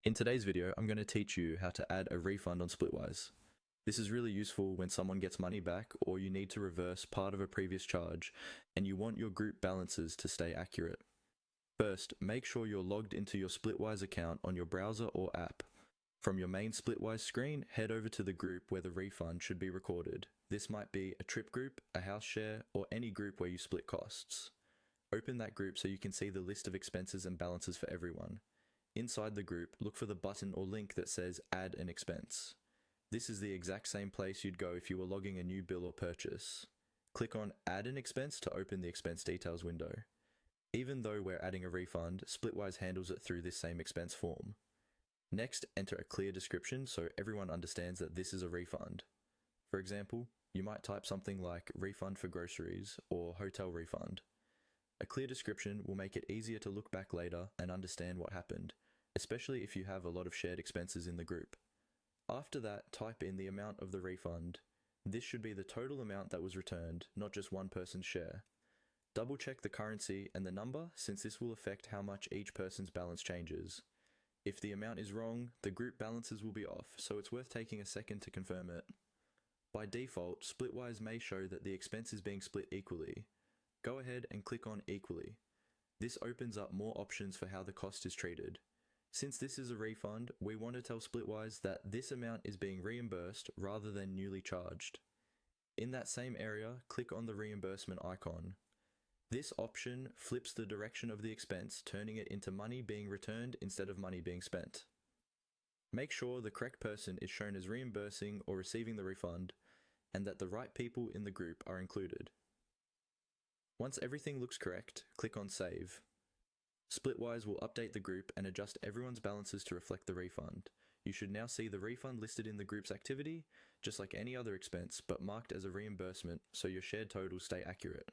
In today's video, I'm going to teach you how to add a refund on Splitwise. This is really useful when someone gets money back or you need to reverse part of a previous charge and you want your group balances to stay accurate. First, make sure you're logged into your Splitwise account on your browser or app. From your main Splitwise screen, head over to the group where the refund should be recorded. This might be a trip group, a house share, or any group where you split costs. Open that group so you can see the list of expenses and balances for everyone. Inside the group, look for the button or link that says Add an Expense. This is the exact same place you'd go if you were logging a new bill or purchase. Click on Add an Expense to open the expense details window. Even though we're adding a refund, Splitwise handles it through this same expense form. Next, enter a clear description so everyone understands that this is a refund. For example, you might type something like refund for groceries or hotel refund. A clear description will make it easier to look back later and understand what happened, especially if you have a lot of shared expenses in the group. After that, type in the amount of the refund. This should be the total amount that was returned, not just one person's share. Double check the currency and the number, since this will affect how much each person's balance changes. If the amount is wrong, the group balances will be off, so it's worth taking a second to confirm it. By default, Splitwise may show that the expense is being split equally. Go ahead and click on Equally. This opens up more options for how the cost is treated. Since this is a refund, we want to tell Splitwise that this amount is being reimbursed rather than newly charged. In that same area, click on the reimbursement icon. This option flips the direction of the expense, turning it into money being returned instead of money being spent. Make sure the correct person is shown as reimbursing or receiving the refund, and that the right people in the group are included. Once everything looks correct, click on Save. Splitwise will update the group and adjust everyone's balances to reflect the refund. You should now see the refund listed in the group's activity, just like any other expense, but marked as a reimbursement so your shared totals stay accurate.